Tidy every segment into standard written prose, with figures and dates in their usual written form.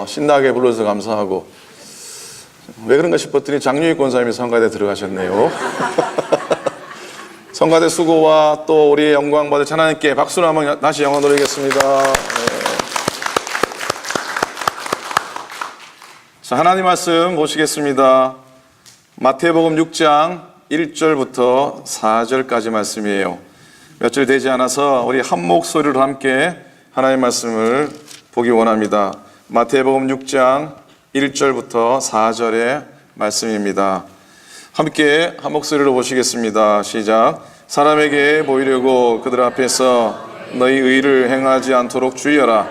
신나게 불러서 감사하고 왜 그런가 싶었더니 장유익 권사님이 성가대 들어가셨네요. 성가대 수고와 또 우리 영광 받을 하나님께 박수를 한번 다시 영광 돌리겠습니다. 네. 자, 하나님 말씀 보시겠습니다. 마태복음 6장 1절부터 4절까지 말씀이에요. 며칠 되지 않아서 우리 한 목소리로 함께 하나님 말씀을 보기 원합니다. 마태복음 6장 1절부터 4절의 말씀입니다. 함께 한 목소리로 보시겠습니다. 시작. 사람에게 보이려고 그들 앞에서 너희 의를 행하지 않도록 주의하라.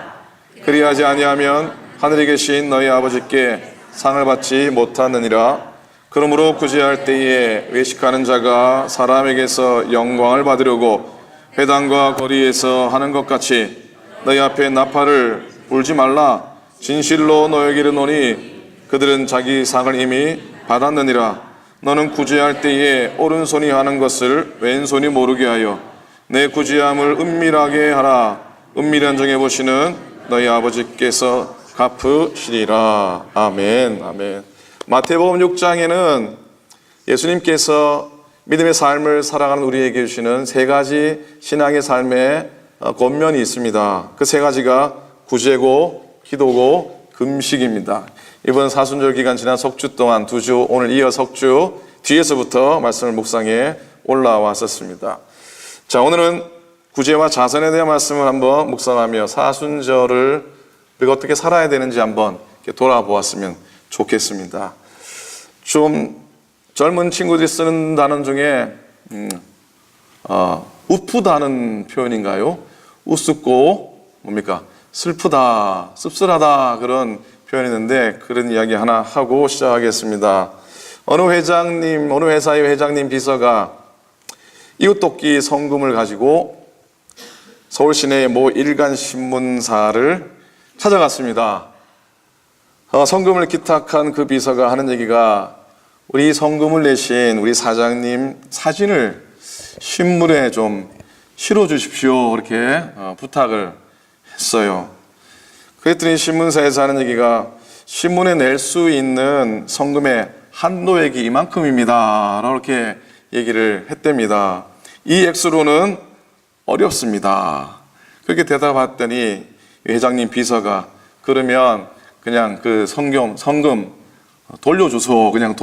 그리하지 아니하면 하늘에 계신 너희 아버지께 상을 받지 못하느니라. 그러므로 구제할 때에 외식하는 자가 사람에게서 영광을 받으려고 회당과 거리에서 하는 것 같이 너희 앞에 나팔을 불지 말라. 진실로 너에게 이르노니 그들은 자기 상을 이미 받았느니라. 너는 구제할 때에 오른손이 하는 것을 왼손이 모르게 하여 내 구제함을 은밀하게 하라. 은밀한 정에 보시는 너희 아버지께서 갚으시리라. 아멘. 아멘. 마태복음 6장에는 예수님께서 믿음의 삶을 살아가는 우리에게 주시는 세 가지 신앙의 삶의 권면이 있습니다. 그 세 가지가 구제고 기도고 금식입니다. 이번 사순절 기간 지난 석주 동안 2주, 오늘 이어 석주 뒤에서부터 말씀을 묵상해 올라왔었습니다. 자, 오늘은 구제와 자선에 대한 말씀을 한번 묵상하며 사순절을 우리가 어떻게 살아야 되는지 한번 돌아보았으면 좋겠습니다. 좀 젊은 친구들이 쓰는 단어 중에 우프다는 표현인가요? 우습고 뭡니까? 슬프다, 씁쓸하다 그런 표현이 있는데 그런 이야기 하나 하고 시작하겠습니다. 어느 회사의 회장님 비서가 이웃돕기 성금을 가지고 서울 시내의 모 일간 신문사를 찾아갔습니다. 성금을 기탁한 그 비서가 하는 얘기가 우리 성금을 내신 우리 사장님 사진을 신문에 좀 실어주십시오 이렇게 부탁을 했어요. 그랬더니 신문사에서 하는 얘기가 신문에 낼 수 있는 성금의 한도액이 이만큼입니다 이렇게 얘기를 했답니다. 이 액수로는 어렵습니다. 그렇게 대답했더니 회장님 비서가 그러면 그냥 그 성금 돌려줘서 그냥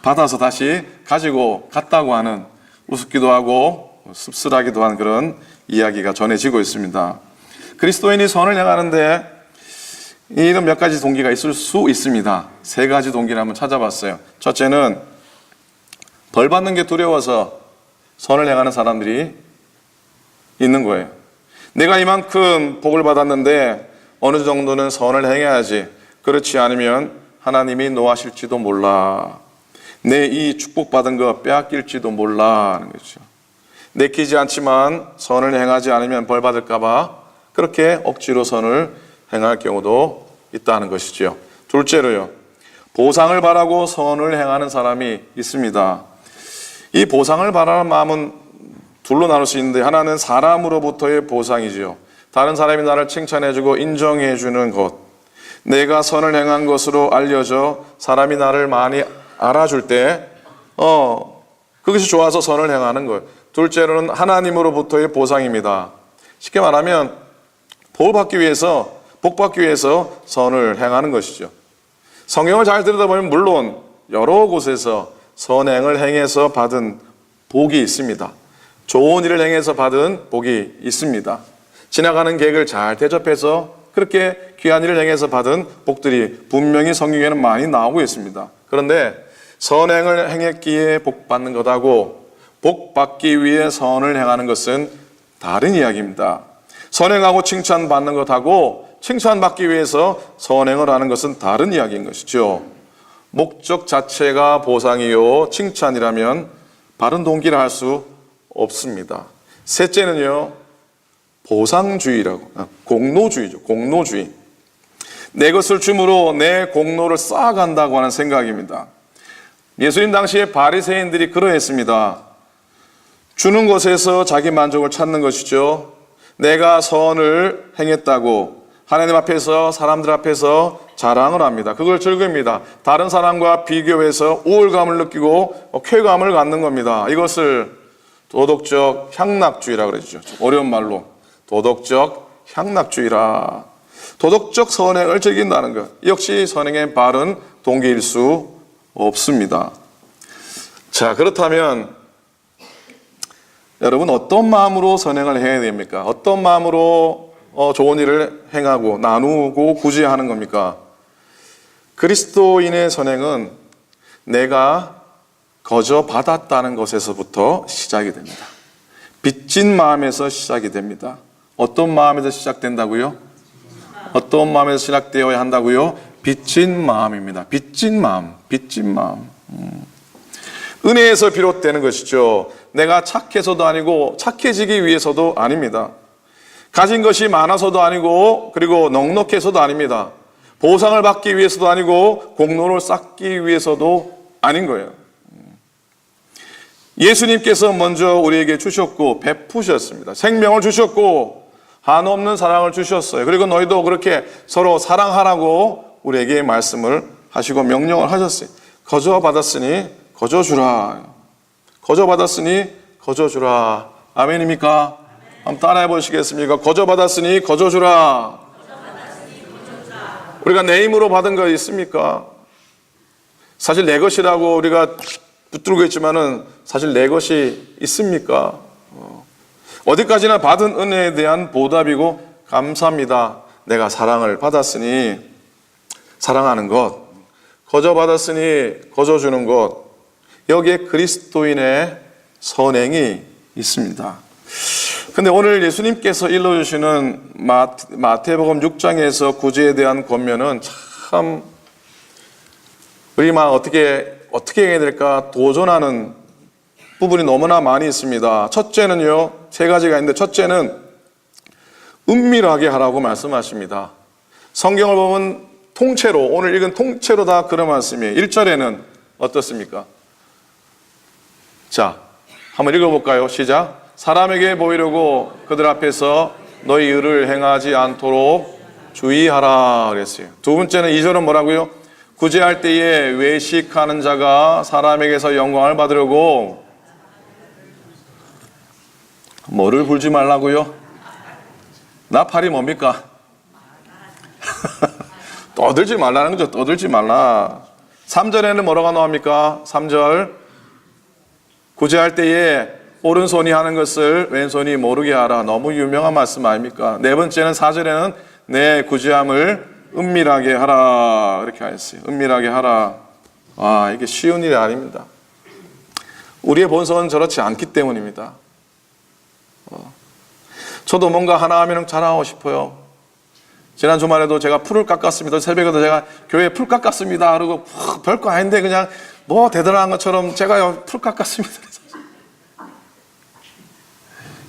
받아서 다시 가지고 갔다고 하는 우습기도 하고 씁쓸하기도 한 그런 이야기가 전해지고 있습니다. 그리스도인이 선을 향하는데 이런 몇 가지 동기가 있을 수 있습니다. 세 가지 동기를 한번 찾아봤어요. 첫째는 벌 받는 게 두려워서 선을 향하는 사람들이 있는 거예요. 내가 이만큼 복을 받았는데 어느 정도는 선을 행해야지. 그렇지 않으면 하나님이 노하실지도 몰라. 내 이 축복받은 거 빼앗길지도 몰라 하는 거죠. 내키지 않지만 선을 행하지 않으면 벌 받을까 봐 그렇게 억지로 선을 행할 경우도 있다는 것이죠. 둘째로요, 보상을 바라고 선을 행하는 사람이 있습니다. 이 보상을 바라는 마음은 둘로 나눌 수 있는데 하나는 사람으로부터의 보상이지요. 다른 사람이 나를 칭찬해주고 인정해주는 것, 내가 선을 행한 것으로 알려져 사람이 나를 많이 알아줄 때 그것이 좋아서 선을 행하는 것. 둘째로는 하나님으로부터의 보상입니다. 쉽게 말하면 복 받기 위해서 선을 행하는 것이죠. 성경을 잘 들여다보면 물론 여러 곳에서 선행을 행해서 받은 복이 있습니다. 좋은 일을 행해서 받은 복이 있습니다. 지나가는 객을 잘 대접해서 그렇게 귀한 일을 행해서 받은 복들이 분명히 성경에는 많이 나오고 있습니다. 그런데 선행을 행했기에 복 받는 것하고 복 받기 위해 선을 행하는 것은 다른 이야기입니다. 선행하고 칭찬받는 것하고 칭찬받기 위해서 선행을 하는 것은 다른 이야기인 것이죠. 목적 자체가 보상이요 칭찬이라면 바른 동기를 할 수 없습니다. 셋째는요, 보상주의라고, 공로주의죠. 공로주의. 내 것을 줌으로 내 공로를 쌓아간다고 하는 생각입니다. 예수님 당시에 바리새인들이 그러했습니다. 주는 것에서 자기 만족을 찾는 것이죠. 내가 선을 행했다고 하나님 앞에서, 사람들 앞에서 자랑을 합니다. 그걸 즐깁니다. 다른 사람과 비교해서 우월감을 느끼고 쾌감을 갖는 겁니다. 이것을 도덕적 향락주의라고 그러죠. 어려운 말로 도덕적 향락주의라. 도덕적 선행을 즐긴다는 것, 역시 선행의 바른 동기일 수 없습니다. 자, 그렇다면 여러분 어떤 마음으로 선행을 해야 됩니까? 어떤 마음으로 좋은 일을 행하고 나누고 구제하는 겁니까? 그리스도인의 선행은 내가 거저 받았다는 것에서부터 시작이 됩니다. 빚진 마음에서 시작이 됩니다. 어떤 마음에서 시작된다고요? 어떤 마음에서 시작되어야 한다고요? 빚진 마음입니다. 빚진 마음, 빚진 마음. 은혜에서 비롯되는 것이죠. 내가 착해서도 아니고 착해지기 위해서도 아닙니다. 가진 것이 많아서도 아니고 그리고 넉넉해서도 아닙니다. 보상을 받기 위해서도 아니고 공로를 쌓기 위해서도 아닌 거예요. 예수님께서 먼저 우리에게 주셨고 베푸셨습니다. 생명을 주셨고 한없는 사랑을 주셨어요. 그리고 너희도 그렇게 서로 사랑하라고 우리에게 말씀을 하시고 명령을 하셨어요. 거저 받았으니 거저 주라. 거저 받았으니 거저 주라. 아멘입니까? 한번 따라해 보시겠습니까? 거저 받았으니 거저 주라. 우리가 내 힘으로 받은 거 있습니까? 사실 내 것이라고 우리가 붙들고 있지만은 사실 내 것이 있습니까? 어디까지나 받은 은혜에 대한 보답이고 감사합니다. 내가 사랑을 받았으니 사랑하는 것, 거저 받았으니 거저 주는 것, 여기에 그리스도인의 선행이 있습니다. 근데 오늘 예수님께서 일러주시는 마태복음 6장에서 구제에 대한 권면은 참 우리만 어떻게 해야 될까 도전하는 부분이 너무나 많이 있습니다. 첫째는요, 세 가지가 있는데 첫째는 은밀하게 하라고 말씀하십니다. 성경을 보면 통째로, 오늘 읽은 통째로 다 그런 말씀이에요. 1절에는 어떻습니까? 자, 한번 읽어볼까요? 시작. 사람에게 보이려고 그들 앞에서 너희 의를 행하지 않도록 주의하라 그랬어요. 두 번째는 2절은 뭐라고요? 구제할 때에 외식하는 자가 사람에게서 영광을 받으려고 뭐를 불지 말라고요? 나팔이 뭡니까? 떠들지 말라는 거죠. 떠들지 말라. 3절에는 뭐라고 나옵니까? 3절 구제할 때에 오른손이 하는 것을 왼손이 모르게 하라. 너무 유명한 말씀 아닙니까? 네 번째는 4절에는 내 구제함을 은밀하게 하라. 이렇게 하였어요. 은밀하게 하라. 아, 이게 쉬운 일이 아닙니다. 우리의 본성은 저렇지 않기 때문입니다. 저도 뭔가 하나 하면 잘하고 싶어요. 지난 주말에도 제가 풀을 깎았습니다. 새벽에도 제가 교회에 풀 깎았습니다. 그러고 별거 아닌데 그냥 뭐 대단한 것처럼 제가 풀 깎았습니다.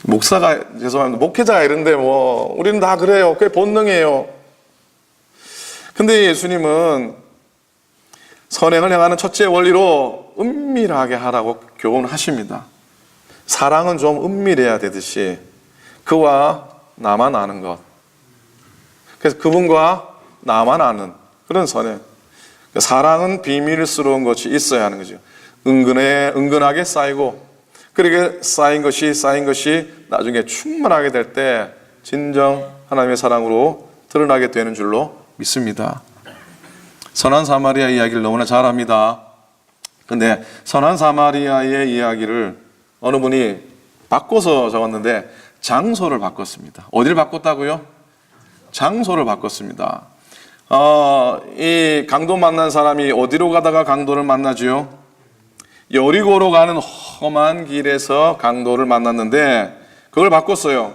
목사가, 죄송합니다. 목회자가 이런데 뭐 우리는 다 그래요. 그게 본능이에요. 근데 예수님은 선행을 행하는 첫째 원리로 은밀하게 하라고 교훈을 하십니다. 사랑은 좀 은밀해야 되듯이 그와 나만 아는 것. 그래서 그분과 나만 아는 그런 선행. 사랑은 비밀스러운 것이 있어야 하는 거죠. 은근하게 쌓이고 그렇게 쌓인 것이 나중에 충만하게 될 때 진정 하나님의 사랑으로 드러나게 되는 줄로 믿습니다. 선한 사마리아 이야기를 너무나 잘합니다. 근데 선한 사마리아의 이야기를 어느 분이 바꿔서 적었는데 장소를 바꿨습니다. 어디를 바꿨다고요? 장소를 바꿨습니다. 이 강도 만난 사람이 어디로 가다가 강도를 만나죠? 여리고로 가는 험한 길에서 강도를 만났는데 그걸 바꿨어요.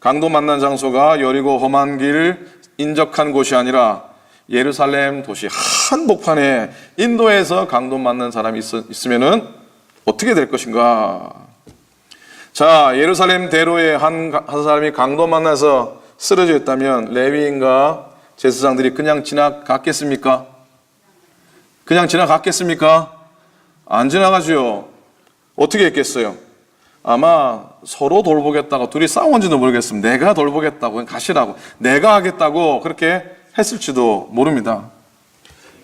강도 만난 장소가 여리고 험한 길 인적한 곳이 아니라 예루살렘 도시 한복판에 인도에서 강도 만난 사람이 있으면은 어떻게 될 것인가? 자, 예루살렘 대로에 한 사람이 강도 만나서 쓰러져 있다면 레위인과 제사장들이 그냥 지나갔겠습니까? 그냥 지나갔겠습니까? 안 지나가죠. 어떻게 했겠어요? 아마 서로 돌보겠다고 둘이 싸운지도 모르겠습니다. 내가 돌보겠다고 가시라고 내가 하겠다고 그렇게 했을지도 모릅니다.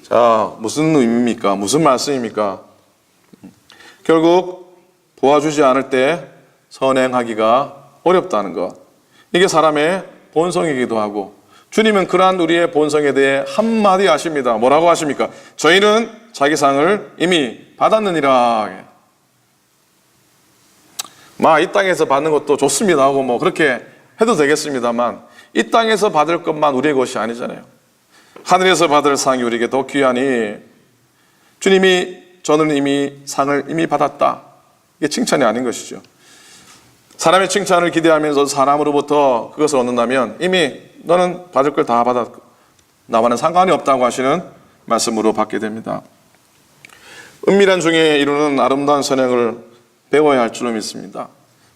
자, 무슨 의미입니까? 무슨 말씀입니까? 결국 도와주지 않을 때 선행하기가 어렵다는 것. 이게 사람의 본성이기도 하고 주님은 그러한 우리의 본성에 대해 한마디 하십니다. 뭐라고 하십니까? 저희는 자기 상을 이미 받았느니라. 이 땅에서 받는 것도 좋습니다 하고 그렇게 해도 되겠습니다만 이 땅에서 받을 것만 우리의 것이 아니잖아요. 하늘에서 받을 상이 우리에게 더 귀하니 주님이 저는 이미 상을 이미 받았다. 이게 칭찬이 아닌 것이죠. 사람의 칭찬을 기대하면서 사람으로부터 그것을 얻는다면 이미 너는 받을 걸 다 받았고 나와는 상관이 없다고 하시는 말씀으로 받게 됩니다. 은밀한 중에 이루는 아름다운 선행을 배워야 할 줄로 믿습니다.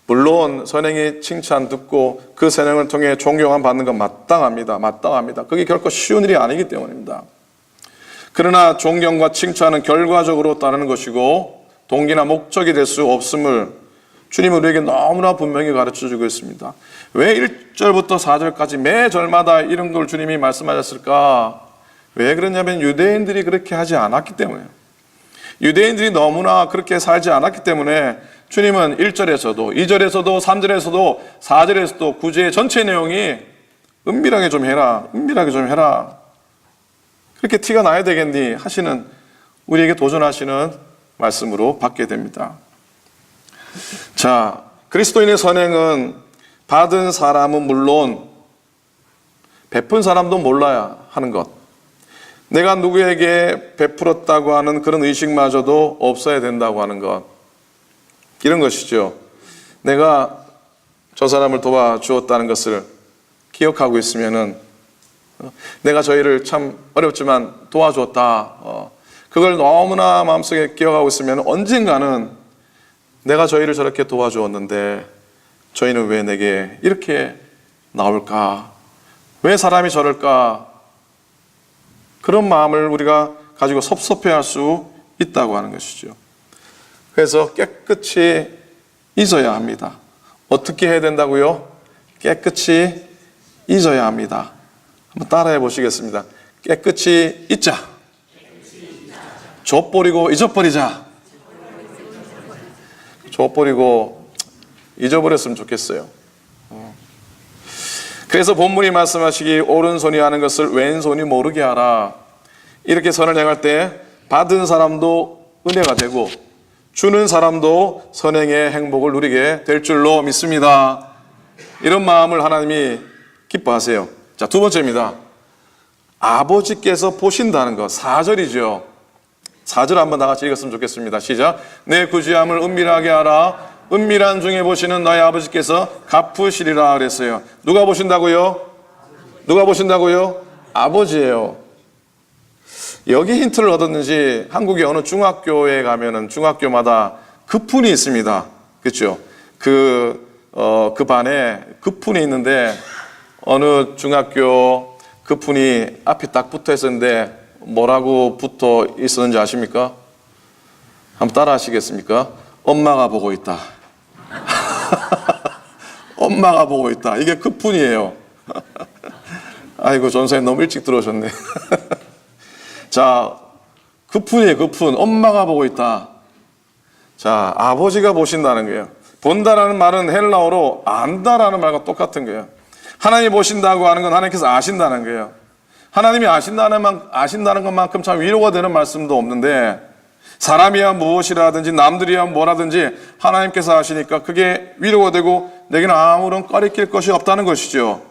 물론 선행의 칭찬 듣고 그 선행을 통해 존경함 받는 건 마땅합니다. 마땅합니다. 그게 결코 쉬운 일이 아니기 때문입니다. 그러나 존경과 칭찬은 결과적으로 따르는 것이고 동기나 목적이 될 수 없음을 주님은 우리에게 너무나 분명히 가르쳐주고 있습니다. 왜 1절부터 4절까지 매 절마다 이런 걸 주님이 말씀하셨을까? 왜 그러냐면 유대인들이 그렇게 하지 않았기 때문에요. 유대인들이 너무나 그렇게 살지 않았기 때문에 주님은 1절에서도 2절에서도 3절에서도 4절에서도 구제의 전체 내용이 은밀하게 좀 해라. 은밀하게 좀 해라. 그렇게 티가 나야 되겠니? 하시는 우리에게 도전하시는 말씀으로 받게 됩니다. 자, 그리스도인의 선행은 받은 사람은 물론 베푼 사람도 몰라야 하는 것. 내가 누구에게 베풀었다고 하는 그런 의식마저도 없어야 된다고 하는 것. 이런 것이죠. 내가 저 사람을 도와주었다는 것을 기억하고 있으면은 내가 저희를 참 어렵지만 도와주었다. 그걸 너무나 마음속에 기억하고 있으면 언젠가는 내가 저희를 저렇게 도와주었는데 저희는 왜 내게 이렇게 나올까? 왜 사람이 저럴까? 그런 마음을 우리가 가지고 섭섭해할 수 있다고 하는 것이죠. 그래서 깨끗이 잊어야 합니다. 어떻게 해야 된다고요? 깨끗이 잊어야 합니다. 한번 따라해 보시겠습니다. 깨끗이 잊자. 줘버리고 잊어버리자. 줘버리고 잊어버렸으면 좋겠어요. 그래서 본문이 말씀하시기 오른손이 하는 것을 왼손이 모르게 하라. 이렇게 선을 행할 때 받은 사람도 은혜가 되고 주는 사람도 선행의 행복을 누리게 될 줄로 믿습니다. 이런 마음을 하나님이 기뻐하세요. 자, 두 번째입니다. 아버지께서 보신다는 것. 4절이죠. 4절 한번 다 같이 읽었으면 좋겠습니다. 시작. 내 구제함을 은밀하게 하라. 은밀한 중에 보시는 너희 아버지께서 갚으시리라 그랬어요. 누가 보신다고요? 누가 보신다고요? 아버지예요. 여기 힌트를 얻었는지 한국의 어느 중학교에 가면은 중학교마다 급훈이 있습니다. 그렇죠? 그 반에 급훈이 있는데 어느 중학교 급훈이 앞에 딱 붙어 있었는데 뭐라고 붙어 있었는지 아십니까? 한번 따라 하시겠습니까? 엄마가 보고 있다. 엄마가 보고 있다. 이게 급훈이에요. 아이고, 전사님 너무 일찍 들어오셨네. 자, 급훈이에요, 급훈. 엄마가 보고 있다. 자, 아버지가 보신다는 거예요. 본다라는 말은 헬라어로 안다라는 말과 똑같은 거예요. 하나님이 보신다고 하는 건 하나님께서 아신다는 거예요. 하나님이 아신다는 것만큼 참 위로가 되는 말씀도 없는데 사람이야 무엇이라든지 남들이야 뭐라든지 하나님께서 아시니까 그게 위로가 되고 내게는 아무런 꺼리낄 것이 없다는 것이죠.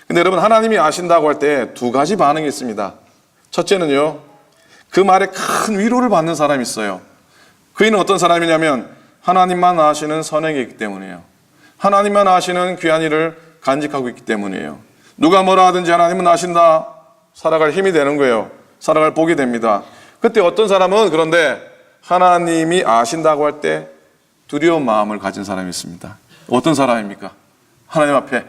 근데 여러분, 하나님이 아신다고 할 때 두 가지 반응이 있습니다. 첫째는요, 그 말에 큰 위로를 받는 사람이 있어요. 그이는 어떤 사람이냐면 하나님만 아시는 선행이기 때문이에요. 하나님만 아시는 귀한 일을 간직하고 있기 때문이에요. 누가 뭐라 하든지 하나님은 아신다. 살아갈 힘이 되는 거예요. 살아갈 복이 됩니다. 그때 어떤 사람은 그런데 하나님이 아신다고 할 때 두려운 마음을 가진 사람이 있습니다. 어떤 사람입니까? 하나님 앞에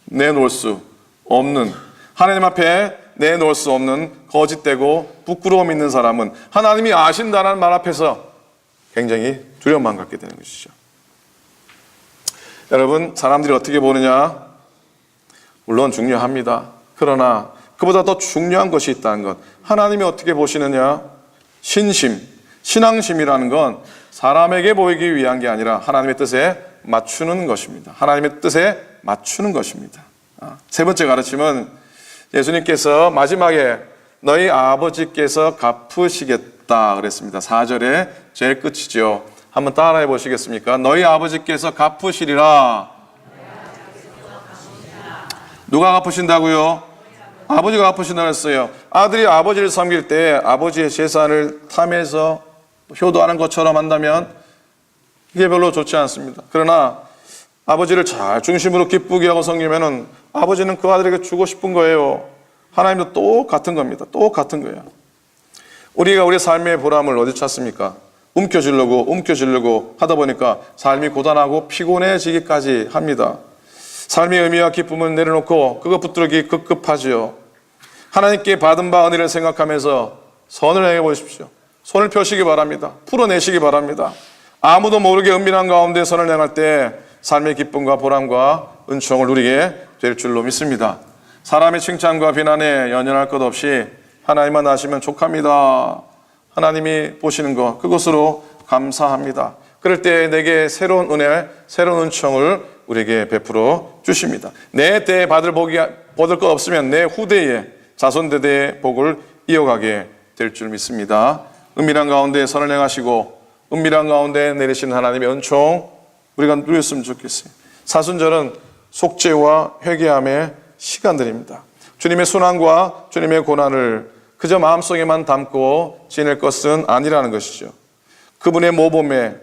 내놓을 수 없는, 하나님 앞에 내놓을 수 없는 거짓되고 부끄러움 있는 사람은 하나님이 아신다는 말 앞에서 굉장히 두려움만 갖게 되는 것이죠. 여러분, 사람들이 어떻게 보느냐? 물론 중요합니다. 그러나 그보다 더 중요한 것이 있다는 것. 하나님이 어떻게 보시느냐? 신심, 신앙심이라는 건 사람에게 보이기 위한 게 아니라 하나님의 뜻에 맞추는 것입니다. 하나님의 뜻에 맞추는 것입니다. 세 번째 가르침은 예수님께서 마지막에 너희 아버지께서 갚으시겠다 그랬습니다. 4절에 제일 끝이죠. 한번 따라해 보시겠습니까? 너희 아버지께서 갚으시리라. 누가 갚으신다고요? 아버지가 갚으신다고 했어요. 아들이 아버지를 섬길 때 아버지의 재산을 탐해서 효도하는 것처럼 한다면 이게 별로 좋지 않습니다. 그러나 아버지를 잘 중심으로 기쁘게 하고 섬기면은 아버지는 그 아들에게 주고 싶은 거예요. 하나님도 똑같은 겁니다. 똑같은 거예요. 우리가 우리 삶의 보람을 어디 찾습니까? 움켜쥐려고 하다 보니까 삶이 고단하고 피곤해지기까지 합니다. 삶의 의미와 기쁨을 내려놓고 그것 붙들기 급급하지요. 하나님께 받은 바 은혜를 생각하면서 선을 행해 보십시오. 손을 펴시기 바랍니다. 풀어내시기 바랍니다. 아무도 모르게 은밀한 가운데 선을 행할 때 삶의 기쁨과 보람과 은총을 누리게 될 줄로 믿습니다. 사람의 칭찬과 비난에 연연할 것 없이 하나님만 아시면 족합니다. 하나님이 보시는 것, 그것으로 감사합니다. 그럴 때 내게 새로운 은혜, 새로운 은총을 우리에게 베풀어 주십니다. 내 때에 받을 것 없으면 내 후대에 자손대대의 복을 이어가게 될 줄 믿습니다. 은밀한 가운데 선을 행하시고 은밀한 가운데 내리신 하나님의 은총 우리가 누렸으면 좋겠어요. 사순절은 속죄와 회개함의 시간들입니다. 주님의 순환과 주님의 고난을 그저 마음속에만 담고 지낼 것은 아니라는 것이죠. 그분의 모범에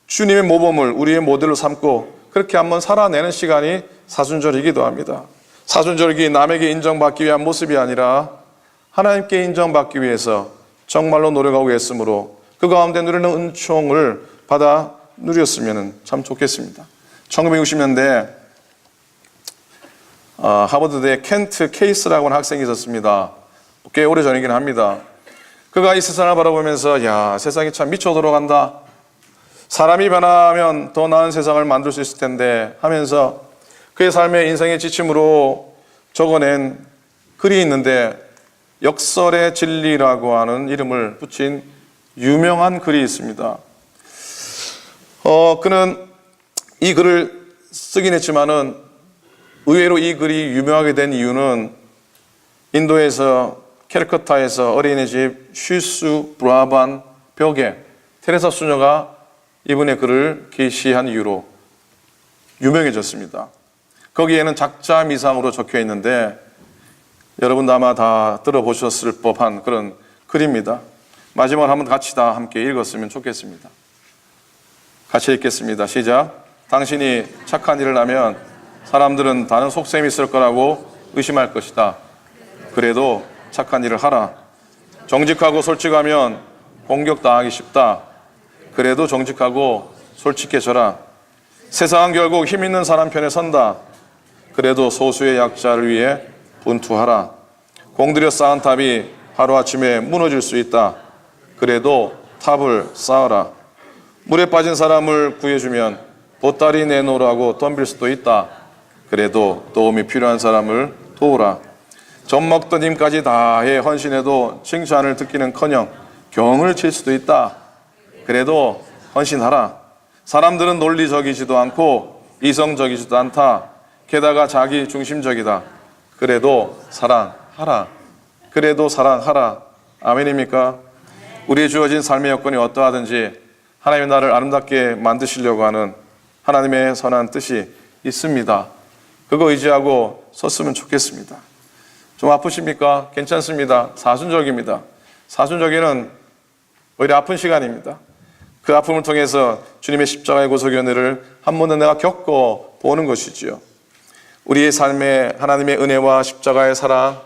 주님의 모범을 우리의 모델로 삼고 그렇게 한번 살아내는 시간이 사순절이기도 합니다. 사순절이 남에게 인정받기 위한 모습이 아니라 하나님께 인정받기 위해서 정말로 노력하고 애쓰므로 그 가운데 누리는 은총을 받아 누렸으면 참 좋겠습니다. 1960년대 하버드대 켄트 케이스라고 하는 학생이 있었습니다. 꽤 오래전이긴 합니다. 그가 이 세상을 바라보면서 야, 세상이 참 미쳐 돌아간다. 사람이 변하면 더 나은 세상을 만들 수 있을 텐데 하면서 그의 삶의 인생의 지침으로 적어낸 글이 있는데 역설의 진리라고 하는 이름을 붙인 유명한 글이 있습니다. 그는 이 글을 쓰긴 했지만은 의외로 이 글이 유명하게 된 이유는 인도에서 캘커타에서 어린이집 슈스 브라반 벽에 테레사 수녀가 이분의 글을 게시한 이유로 유명해졌습니다. 거기에는 작자 미상으로 적혀 있는데 여러분도 아마 다 들어보셨을 법한 그런 글입니다. 마지막으로 한번 같이 다 함께 읽었으면 좋겠습니다. 같이 읽겠습니다. 시작. 당신이 착한 일을 하면 사람들은 다른 속셈이 있을 거라고 의심할 것이다. 그래도 착한 일을 하라. 정직하고 솔직하면 공격당하기 쉽다. 그래도 정직하고 솔직해져라. 세상은 결국 힘 있는 사람 편에 선다. 그래도 소수의 약자를 위해 분투하라. 공들여 쌓은 탑이 하루아침에 무너질 수 있다. 그래도 탑을 쌓아라. 물에 빠진 사람을 구해주면 보따리 내놓으라고 덤빌 수도 있다. 그래도 도움이 필요한 사람을 도우라. 젖먹던 힘까지 다해 헌신해도 칭찬을 듣기는커녕 경을 칠 수도 있다. 그래도 헌신하라. 사람들은 논리적이지도 않고 이성적이지도 않다. 게다가 자기 중심적이다. 그래도 사랑하라. 그래도 사랑하라. 아멘입니까? 우리의 주어진 삶의 여건이 어떠하든지 하나님의 나를 아름답게 만드시려고 하는 하나님의 선한 뜻이 있습니다. 그거 의지하고 섰으면 좋겠습니다. 좀 아프십니까? 괜찮습니다. 사순절기입니다. 사순절기는 오히려 아픈 시간입니다. 그 아픔을 통해서 주님의 십자가의 고속의 은혜를 한 번 더 내가 겪어 보는 것이지요. 우리의 삶에 하나님의 은혜와 십자가의 사랑,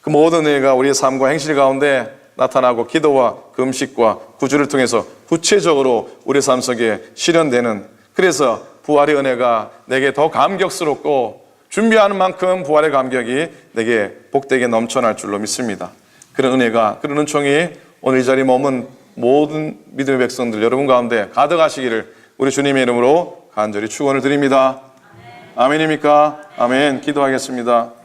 그 모든 은혜가 우리의 삶과 행실 가운데 나타나고 기도와 금식과 구주를 통해서 구체적으로 우리 삶 속에 실현되는, 그래서 부활의 은혜가 내게 더 감격스럽고 준비하는 만큼 부활의 감격이 내게 복되게 넘쳐날 줄로 믿습니다. 그런 은혜가, 그런 은총이 오늘 이 자리에 머문 모든 믿음의 백성들 여러분 가운데 가득하시기를 우리 주님의 이름으로 간절히 축원을 드립니다. 아멘입니까? 아멘. 기도하겠습니다.